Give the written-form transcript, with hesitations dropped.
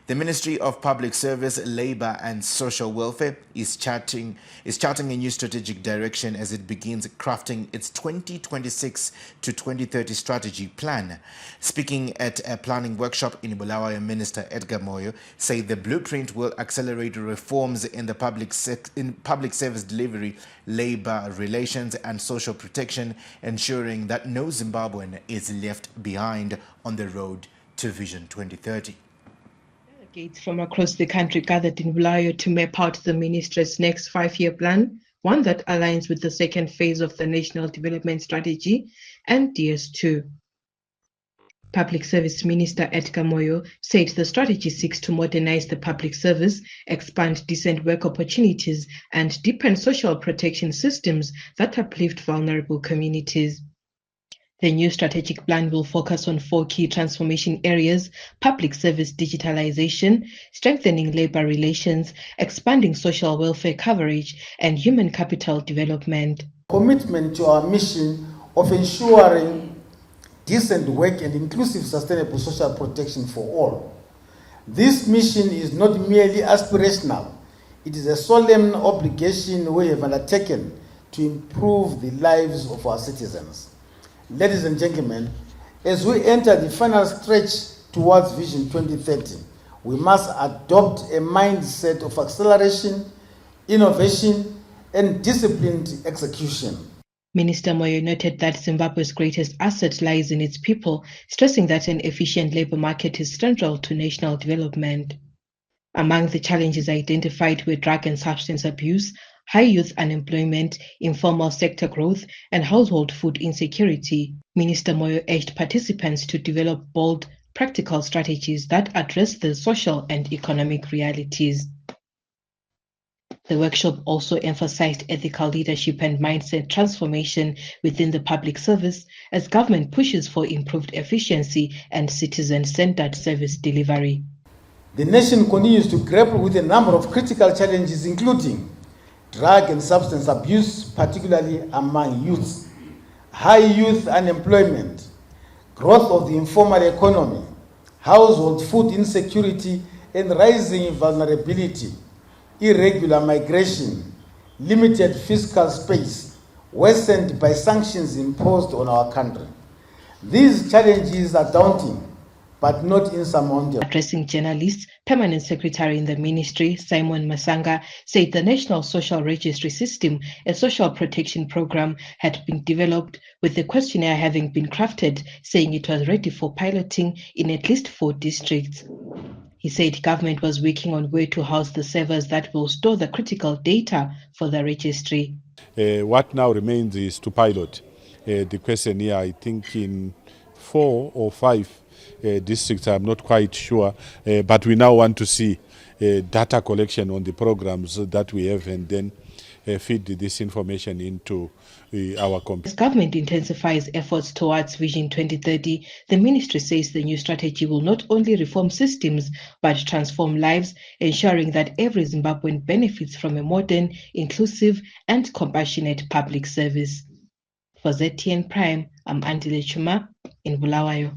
The Ministry of Public Service, Labour and Social Welfare is charting a new strategic direction as it begins crafting its 2026 to 2030 strategy plan. Speaking at a planning workshop in Bulawayo, Minister Edgar Moyo said the blueprint will accelerate reforms in the public service delivery, labour relations and social protection, ensuring that no Zimbabwean is left behind on the road to Vision 2030. Delegates from across the country gathered in Bulawayo to map out the ministry's next 5-year plan, one that aligns with the second phase of the National Development Strategy and DS2. Public Service Minister Edgar Moyo said the strategy seeks to modernize the public service, expand decent work opportunities, and deepen social protection systems that uplift vulnerable communities. The new strategic plan will focus on 4 key transformation areas: public service digitalization, strengthening labor relations, expanding social welfare coverage, and human capital development. Commitment to our mission of ensuring decent work and inclusive sustainable social protection for all. This mission is not merely aspirational, it is a solemn obligation we have undertaken to improve the lives of our citizens. Ladies and gentlemen, as we enter the final stretch towards Vision 2030, we must adopt a mindset of acceleration, innovation, and disciplined execution. Minister Moyo noted that Zimbabwe's greatest asset lies in its people, stressing that an efficient labor market is central to national development. Among the challenges identified were drug and substance abuse, high youth unemployment, informal sector growth, and household food insecurity. Minister Moyo urged participants to develop bold, practical strategies that address the social and economic realities. The workshop also emphasized ethical leadership and mindset transformation within the public service as government pushes for improved efficiency and citizen-centered service delivery. The nation continues to grapple with a number of critical challenges, including drug and substance abuse, particularly among youth, high youth unemployment, growth of the informal economy, household food insecurity and rising vulnerability, irregular migration, limited fiscal space, worsened by sanctions imposed on our country. These challenges are daunting, but not insurmountable. Addressing journalists, Permanent Secretary in the Ministry, Simon Masanga, said the National Social Registry System, a social protection program, had been developed, with the questionnaire having been crafted, saying it was ready for piloting in at least 4 districts. He said government was working on where to house the servers that will store the critical data for the registry. What now remains is to pilot the questionnaire, I think in 4 or 5 districts, I'm not quite sure, but we now want to see data collection on the programs that we have and then feed this information into our company. As government intensifies efforts towards Vision 2030, the ministry says the new strategy will not only reform systems but transform lives, ensuring that every Zimbabwean benefits from a modern, inclusive and compassionate public service. For ZTN Prime, I'm Andile Chuma in Bulawayo.